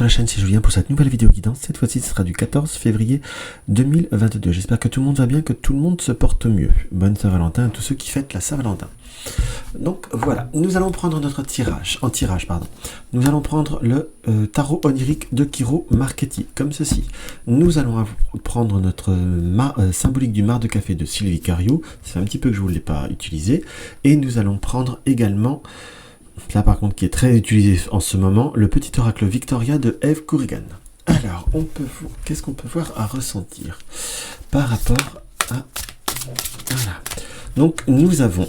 sur la chaîne, c'est Julien pour cette nouvelle vidéo guidance. Cette fois-ci, ce sera du 14 février 2022. J'espère que tout le monde va bien, que tout le monde se porte mieux. Bonne Saint-Valentin à tous ceux qui fêtent la Saint-Valentin. Donc voilà, nous allons prendre notre tirage. Nous allons prendre le tarot onirique de Kiro Marchetti, comme ceci. Nous allons prendre notre symbolique du mar de café de Sylvie Cario. C'est un petit peu que je ne voulais pas utiliser. Et nous allons prendre également, là par contre qui est très utilisé en ce moment, le petit oracle Victoria de Eve Corrigan. Alors, qu'est-ce qu'on peut voir à ressentir par rapport à... Voilà. Donc nous avons,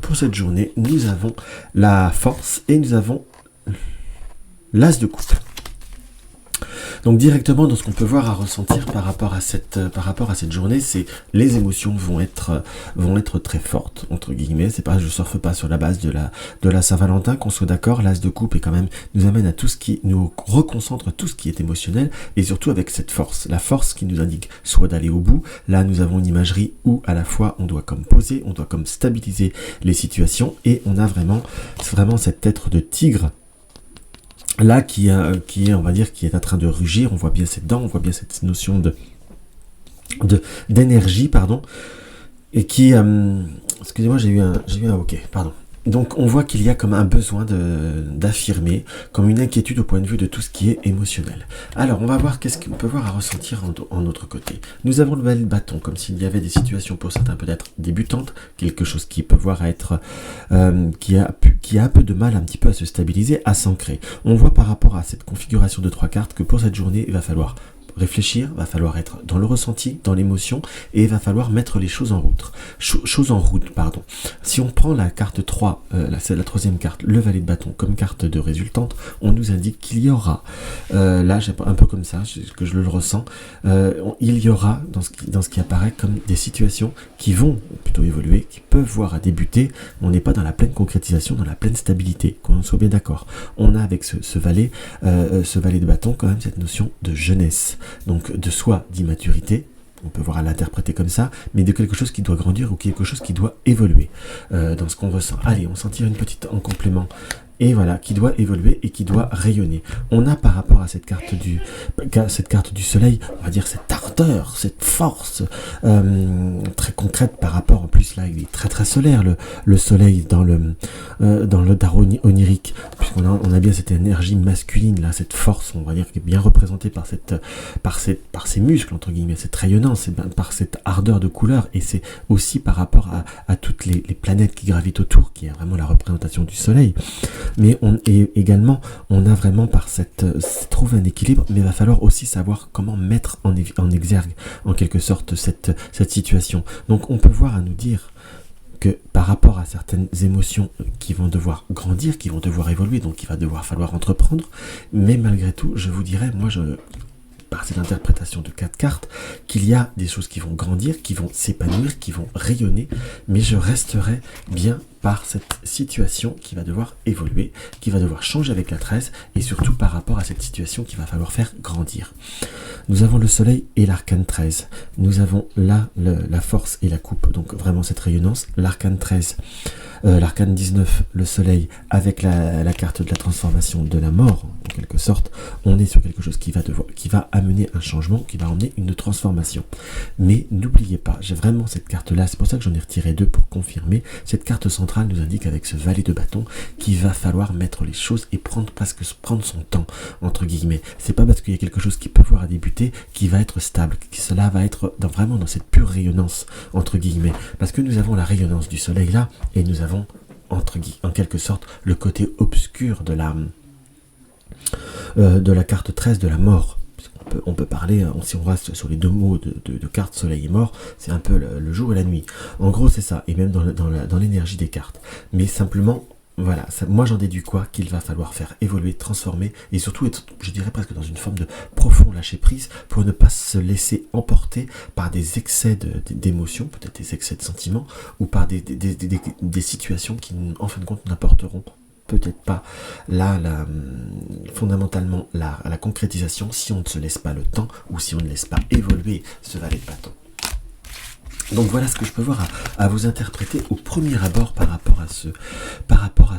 pour cette journée, nous avons la force et nous avons l'as de coupe. Donc directement dans ce qu'on peut voir à ressentir par rapport à cette journée, c'est les émotions vont être très fortes, entre guillemets. C'est pas, je surfe pas sur la base de la Saint-Valentin, qu'on soit d'accord. L'as de coupe est quand même, nous amène à tout ce qui nous reconcentre, tout ce qui est émotionnel, et surtout avec cette force, la force qui nous indique soit d'aller au bout. Là nous avons une imagerie où à la fois on doit comme poser, on doit comme stabiliser les situations, et on a vraiment cet être de tigre là qui est, on va dire, qui est en train de rugir. On voit bien ses dents, on voit bien cette notion d'énergie, pardon, et qui, excusez-moi, j'ai eu un ok, pardon. Donc on voit qu'il y a comme un besoin d'affirmer, comme une inquiétude au point de vue de tout ce qui est émotionnel. Alors on va voir qu'est-ce qu'on peut voir à ressentir en autre côté. Nous avons le valet de bâton, comme s'il y avait des situations pour certains peut-être débutantes, quelque chose qui peut voir être, qui a un peu de mal un petit peu à se stabiliser, à s'ancrer. On voit par rapport à cette configuration de 3 cartes que pour cette journée, il va falloir réfléchir, va falloir être dans le ressenti, dans l'émotion, et il va falloir mettre les choses en route. Si on prend la carte 3, c'est la troisième carte, le valet de bâton, comme carte de résultante, on nous indique qu'il y aura, là j'ai un peu comme ça, que je le ressens, il y aura dans ce qui apparaît comme des situations qui vont plutôt évoluer, qui peuvent voir à débuter. On n'est pas dans la pleine concrétisation, dans la pleine stabilité, qu'on soit bien d'accord. On a avec ce valet de bâton quand même cette notion de jeunesse. Donc de soi, d'immaturité, on peut voir à l'interpréter comme ça, mais de quelque chose qui doit grandir ou quelque chose qui doit évoluer dans ce qu'on ressent. Allez, on s'en tire une petite en complément. Et voilà, qui doit évoluer et qui doit rayonner. On a par rapport à cette carte du soleil, on va dire cette ardeur, cette force très concrète par rapport, en plus là il est très très solaire le soleil dans le tarot onirique, puisqu'on a bien cette énergie masculine là, cette force, on va dire, qui est bien représentée par ces muscles entre guillemets, cette rayonnance, par cette ardeur de couleur, et c'est aussi par rapport à toutes les planètes qui gravitent autour, qui est vraiment la représentation du soleil. Mais également, on a vraiment trouvé un équilibre, mais il va falloir aussi savoir comment mettre en exergue, en quelque sorte, cette situation. Donc on peut voir à nous dire que par rapport à certaines émotions qui vont devoir grandir, qui vont devoir évoluer, donc il va falloir entreprendre, mais malgré tout, je vous dirais, par cette interprétation de 4 cartes, qu'il y a des choses qui vont grandir, qui vont s'épanouir, qui vont rayonner, mais je resterai bien par cette situation qui va devoir évoluer, qui va devoir changer avec la 13, et surtout par rapport à cette situation qu'il va falloir faire grandir. Nous avons le soleil et l'arcane 13. Nous avons là la force et la coupe, donc vraiment cette rayonnance. L'arcane 13, l'arcane 19, le soleil, avec la carte de la transformation de la mort, en quelque sorte, on est sur quelque chose qui va amener un changement, qui va amener une transformation. Mais n'oubliez pas, j'ai vraiment cette carte-là, c'est pour ça que j'en ai retiré 2 pour confirmer. Cette carte centrale nous indique avec ce valet de bâton qu'il va falloir mettre les choses et prendre son temps, entre guillemets. C'est pas parce qu'il y a quelque chose qui peut voir à débuter qui va être stable, cela va être vraiment dans cette pure rayonnance, entre guillemets, parce que nous avons la rayonnance du soleil là, et nous avons en quelque sorte le côté obscur de la carte 13 de la mort. On peut parler, si on reste sur les 2 mots de cartes soleil et mort, c'est un peu le jour et la nuit. En gros, c'est ça, et même dans l'énergie des cartes. Mais simplement, voilà, moi j'en déduis quoi? Qu'il va falloir faire évoluer, transformer, et surtout être, je dirais presque dans une forme de profond lâcher prise, pour ne pas se laisser emporter par des excès d'émotions, peut-être des excès de sentiments, ou par des situations qui, en fin de compte, n'apporteront peut-être pas fondamentalement la concrétisation si on ne se laisse pas le temps, ou si on ne laisse pas évoluer ce valet de bâton. Donc voilà ce que je peux voir à vous interpréter au premier abord par rapport à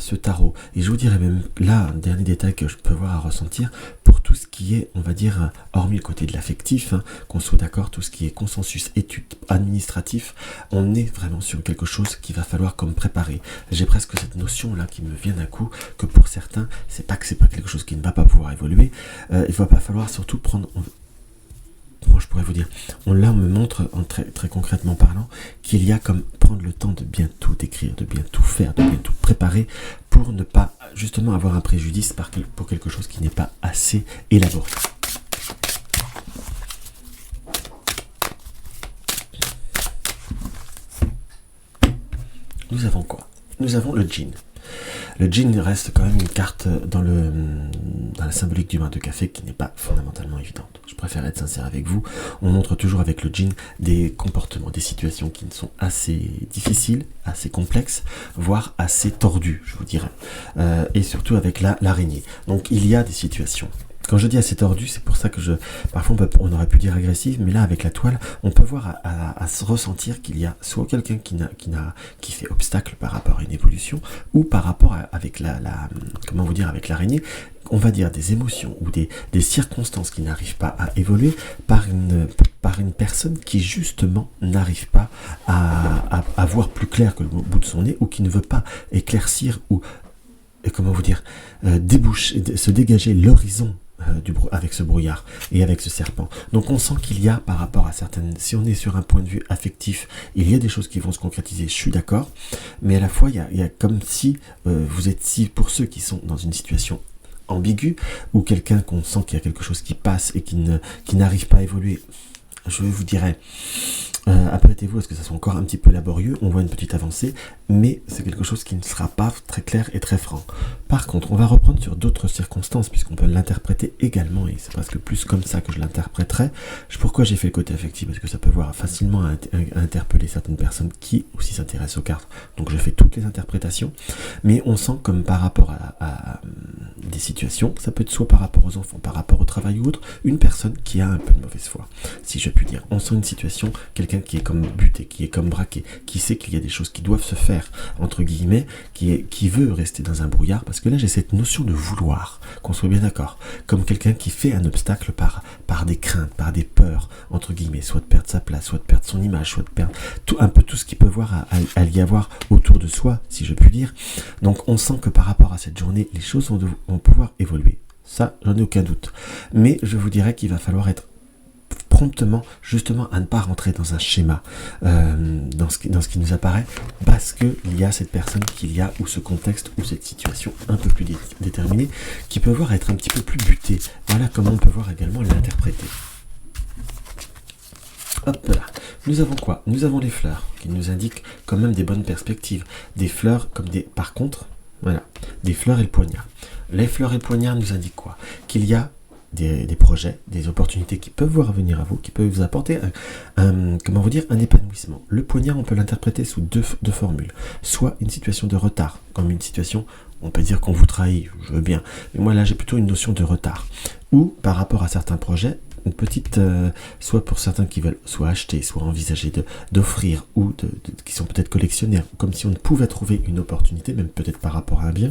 ce tarot. Et je vous dirais même là, un dernier détail que je peux voir à ressentir, pour tout ce qui est, on va dire, hormis le côté de l'affectif, hein, qu'on soit d'accord, tout ce qui est consensus, études, administratif, on est vraiment sur quelque chose qu'il va falloir comme préparer. J'ai presque cette notion là qui me vient d'un coup, que pour certains, c'est pas quelque chose qui ne va pas pouvoir évoluer, il va pas falloir surtout prendre... Comment je pourrais vous dire, là on me montre très, très concrètement parlant qu'il y a comme prendre le temps de bien tout écrire, de bien tout faire, de bien tout préparer pour ne pas justement avoir un préjudice pour quelque chose qui n'est pas assez élaboré. Nous avons quoi? Nous avons le djinn. Le djinn reste quand même une carte dans la symbolique du vin de café qui n'est pas fondamentalement évidente. Je préfère être sincère avec vous. On montre toujours avec le djinn des comportements, des situations qui sont assez difficiles, assez complexes, voire assez tordues, je vous dirais. Et surtout avec l'araignée. Donc il y a des situations. Quand je dis assez tordu, c'est pour ça que parfois on aurait pu dire agressif, mais là avec la toile, on peut voir à se ressentir qu'il y a soit quelqu'un qui fait obstacle par rapport à une évolution, ou par rapport avec comment vous dire, avec l'araignée, on va dire des émotions ou des circonstances qui n'arrivent pas à évoluer par une personne qui justement n'arrive pas à voir plus clair que le bout de son nez, ou qui ne veut pas éclaircir ou comment vous dire, se dégager l'horizon avec ce brouillard et avec ce serpent. Donc on sent qu'il y a par rapport à certaines... Si on est sur un point de vue affectif, il y a des choses qui vont se concrétiser, je suis d'accord, mais à la fois il y a comme si pour ceux qui sont dans une situation ambiguë, ou quelqu'un qu'on sent qu'il y a quelque chose qui passe et qui n'arrive pas à évoluer, je vous dirais... apprêtez-vous à ce que ça soit encore un petit peu laborieux, on voit une petite avancée, mais c'est quelque chose qui ne sera pas très clair et très franc. Par contre, on va reprendre sur d'autres circonstances, puisqu'on peut l'interpréter également, et c'est presque plus comme ça que je l'interpréterai. Pourquoi j'ai fait le côté affectif? Parce que ça peut voir facilement à interpeller certaines personnes qui aussi s'intéressent aux cartes, donc je fais toutes les interprétations, mais on sent comme par rapport à des situations, ça peut être soit par rapport aux enfants, par rapport au travail ou autre, une personne qui a un peu de mauvaise foi, si je puis dire. On sent une situation, quelqu'un qui est comme buté, qui est comme braqué, qui sait qu'il y a des choses qui doivent se faire, entre guillemets, qui veut rester dans un brouillard, parce que là j'ai cette notion de vouloir, qu'on soit bien d'accord, comme quelqu'un qui fait un obstacle par des craintes, par des peurs, entre guillemets, soit de perdre sa place, soit de perdre son image, soit de perdre un peu tout ce qu'il peut voir à y avoir autour de soi, si je puis dire. Donc on sent que par rapport à cette journée, les choses vont pouvoir évoluer. Ça, j'en ai aucun doute. Mais je vous dirais qu'il va falloir être promptement, justement, à ne pas rentrer dans un schéma dans ce qui nous apparaît, parce qu'il y a cette personne ou ce contexte, ou cette situation un peu plus déterminée, qui peut voir être un petit peu plus butée. Voilà comment on peut voir également l'interpréter. Hop là, nous avons quoi? Nous avons les fleurs, qui nous indiquent quand même des bonnes perspectives. Des fleurs comme des... Par contre, voilà, des fleurs et le poignard. Les fleurs et le poignard nous indiquent quoi? Qu'il y a des projets, des opportunités qui peuvent voir venir à vous, qui peuvent vous apporter comment vous dire, un épanouissement. Le poignard, on peut l'interpréter sous deux formules. Soit une situation de retard, comme une situation, on peut dire qu'on vous trahit, je veux bien, mais moi là j'ai plutôt une notion de retard. Ou par rapport à certains projets, une petite, soit pour certains qui veulent soit acheter, soit envisager d'offrir, ou qui sont peut-être collectionneurs, comme si on pouvait trouver une opportunité, même peut-être par rapport à un bien.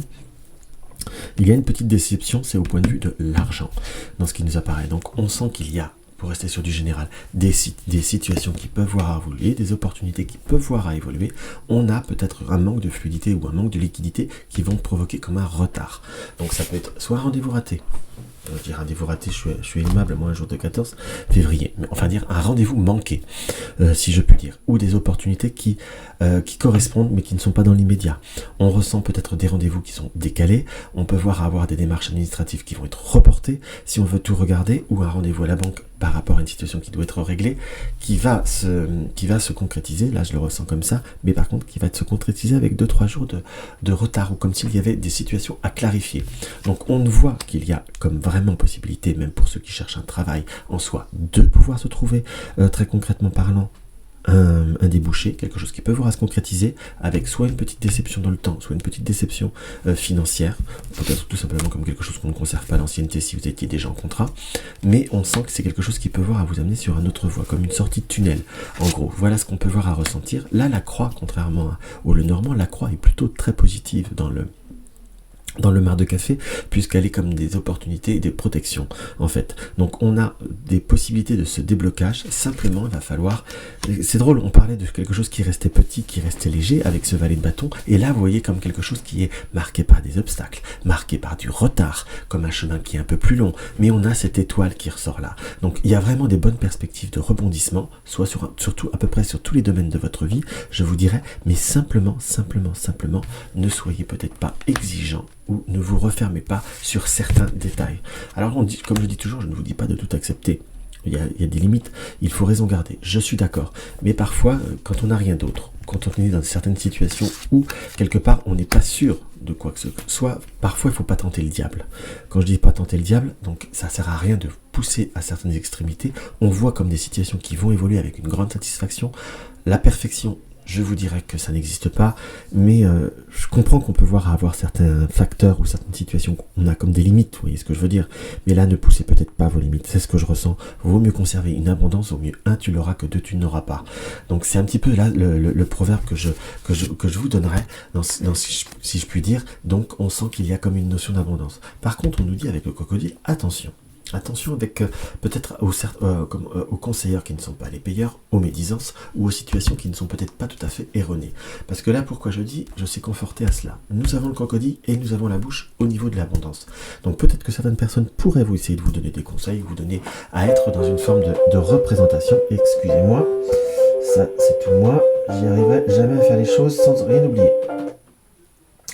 Il y a une petite déception, c'est au point de vue de l'argent, dans ce qui nous apparaît. Donc on sent qu'il y a, pour rester sur du général, des situations qui peuvent voir à évoluer, des opportunités qui peuvent voir à évoluer. On a peut-être un manque de fluidité ou un manque de liquidité qui vont provoquer comme un retard. Donc ça peut être soit un rendez-vous raté. Je dis rendez-vous raté, je suis aimable, moi un jour de 14 février, mais enfin dire un rendez-vous manqué, si je puis dire, ou des opportunités qui correspondent mais qui ne sont pas dans l'immédiat. On ressent peut-être des rendez-vous qui sont décalés, on peut voir avoir des démarches administratives qui vont être reportées si on veut tout regarder, ou un rendez-vous à la banque par rapport à une situation qui doit être réglée, qui va se concrétiser, là je le ressens comme ça, mais par contre qui va se concrétiser avec 2-3 jours de retard, ou comme s'il y avait des situations à clarifier. Donc on voit qu'il y a comme vraiment possibilité, même pour ceux qui cherchent un travail en soi, de pouvoir se trouver très concrètement parlant un débouché, quelque chose qui peut voir à se concrétiser avec soit une petite déception dans le temps, soit une petite déception financière, peut-être tout simplement comme quelque chose qu'on ne conserve pas l'ancienneté si vous étiez déjà en contrat, mais on sent que c'est quelque chose qui peut voir à vous amener sur un autre voie, comme une sortie de tunnel. En gros, voilà ce qu'on peut voir à ressentir. Là, la croix, contrairement au Lenormand, la croix est plutôt très positive dans le mar de café, puisqu'elle est comme des opportunités et des protections en fait. Donc on a des possibilités de ce déblocage, simplement il va falloir, c'est drôle, on parlait de quelque chose qui restait petit, qui restait léger avec ce valet de bâton, et là vous voyez comme quelque chose qui est marqué par des obstacles, marqué par du retard, comme un chemin qui est un peu plus long, mais on a cette étoile qui ressort là. Donc il y a vraiment des bonnes perspectives de rebondissement, soit surtout à peu près sur tous les domaines de votre vie, je vous dirais, mais simplement, ne soyez peut-être pas exigeant ou ne vous refermez pas sur certains détails. Alors on dit, comme je dis toujours, je ne vous dis pas de tout accepter. Il y a des limites, il faut raison garder, je suis d'accord. Mais parfois, quand on n'a rien d'autre, quand on est dans certaines situations où, quelque part, on n'est pas sûr de quoi que ce soit, parfois il ne faut pas tenter le diable. Quand je dis pas tenter le diable, donc ça ne sert à rien de pousser à certaines extrémités. On voit comme des situations qui vont évoluer avec une grande satisfaction. La perfection, je vous dirais que ça n'existe pas, mais je comprends qu'on peut avoir certains facteurs ou certaines situations, on a comme des limites, vous voyez ce que je veux dire, mais là ne poussez peut-être pas vos limites, c'est ce que je ressens. Vaut mieux conserver une abondance, vaut mieux un tu l'auras que deux tu n'auras pas. Donc c'est un petit peu là le proverbe que je vous donnerai, si je puis dire. Donc on sent qu'il y a comme une notion d'abondance. Par contre on nous dit avec le crocodile, attention avec peut-être aux conseilleurs qui ne sont pas les payeurs, aux médisances ou aux situations qui ne sont peut-être pas tout à fait erronées. Parce que là, pourquoi je dis, je sais conforter à cela. Nous avons le crocodile et nous avons la bouche au niveau de l'abondance. Donc peut-être que certaines personnes pourraient vous essayer de vous donner des conseils, vous donner à être dans une forme de représentation. Excusez-moi, ça c'est tout moi, j'y arriverai jamais à faire les choses sans rien oublier.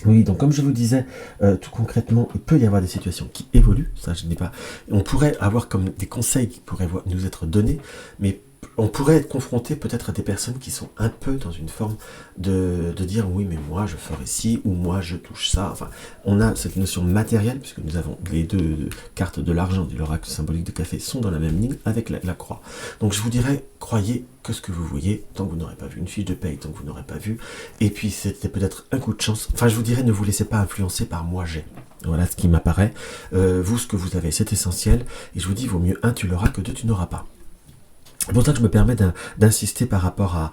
Oui, donc comme je vous disais, tout concrètement, il peut y avoir des situations qui évoluent, ça je n'ai pas... On pourrait avoir comme des conseils qui pourraient nous être donnés, mais on pourrait être confronté peut-être à des personnes qui sont un peu dans une forme de dire oui mais moi je ferai ci ou moi je touche ça. Enfin, on a cette notion matérielle puisque nous avons les deux cartes de l'argent de l'oracle symbolique de café sont dans la même ligne avec la croix. Donc je vous dirais, croyez que ce que vous voyez, tant que vous n'aurez pas vu une fiche de paye, tant que vous n'aurez pas vu, et puis c'était peut-être un coup de chance. Enfin je vous dirais, ne vous laissez pas influencer par moi j'ai. Voilà ce qui m'apparaît. Vous, ce que vous avez, c'est essentiel. Et je vous dis, vaut mieux un tu l'auras que deux tu n'auras pas. C'est pour ça que je me permets d'insister par rapport à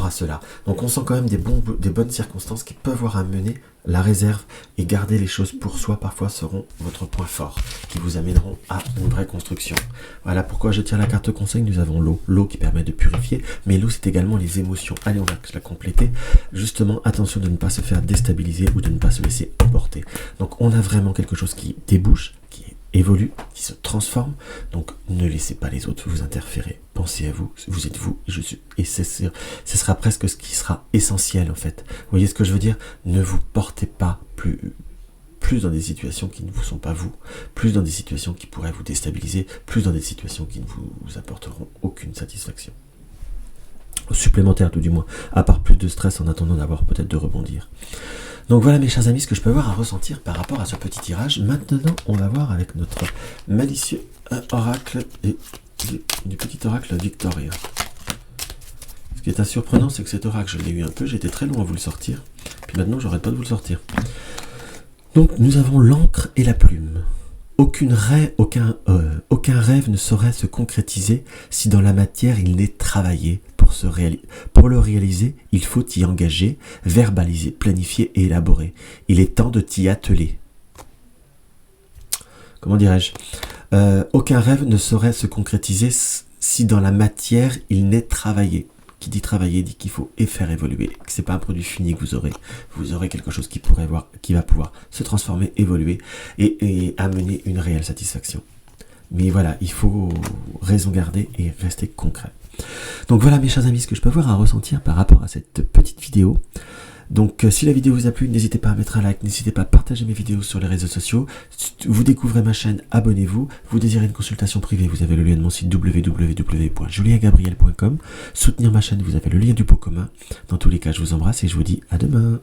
cela. Donc on sent quand même des bonnes circonstances qui peuvent avoir amené la réserve et garder les choses pour soi parfois seront votre point fort, qui vous amèneront à une vraie construction. Voilà pourquoi je tire la carte conseil, nous avons l'eau qui permet de purifier, mais l'eau c'est également les émotions. Allez, on va la compléter. Justement, attention de ne pas se faire déstabiliser ou de ne pas se laisser emporter. Donc on a vraiment quelque chose qui débouche, qui évolue, qui se transforme, donc ne laissez pas les autres vous interférer, pensez à vous, vous êtes vous, et ce sera presque ce qui sera essentiel en fait. Vous voyez ce que je veux dire? Ne vous portez pas plus dans des situations qui ne vous sont pas vous, plus dans des situations qui pourraient vous déstabiliser, plus dans des situations qui ne vous apporteront aucune satisfaction. Supplémentaire tout du moins, à part plus de stress en attendant d'avoir peut-être de rebondir. Donc voilà mes chers amis, ce que je peux avoir à ressentir par rapport à ce petit tirage. Maintenant, on va voir avec notre malicieux oracle et du petit oracle Victoria. Ce qui est assez surprenant, c'est que cet oracle, je l'ai eu un peu, j'étais très long à vous le sortir. Puis maintenant, j'arrête pas de vous le sortir. Donc nous avons l'encre et la plume. Aucun rêve ne saurait se concrétiser si dans la matière il n'est travaillé. Pour le réaliser, il faut y engager, verbaliser, planifier et élaborer. Il est temps de t'y atteler. Comment dirais-je? Aucun rêve ne saurait se concrétiser si dans la matière il n'est travaillé. Qui dit travailler dit qu'il faut faire évoluer, que c'est pas un produit fini que vous aurez quelque chose qui va pouvoir se transformer, évoluer et amener une réelle satisfaction. Mais voilà, il faut raison garder et rester concret. Donc voilà mes chers amis, ce que je peux avoir à ressentir par rapport à cette petite vidéo. Donc si la vidéo vous a plu, n'hésitez pas à mettre un like, n'hésitez pas à partager mes vidéos sur les réseaux sociaux. Si vous découvrez ma chaîne, abonnez-vous. Vous désirez une consultation privée, vous avez le lien de mon site www.juliengabriel.com. Soutenir ma chaîne, vous avez le lien du pot commun. Dans tous les cas, je vous embrasse et je vous dis à demain.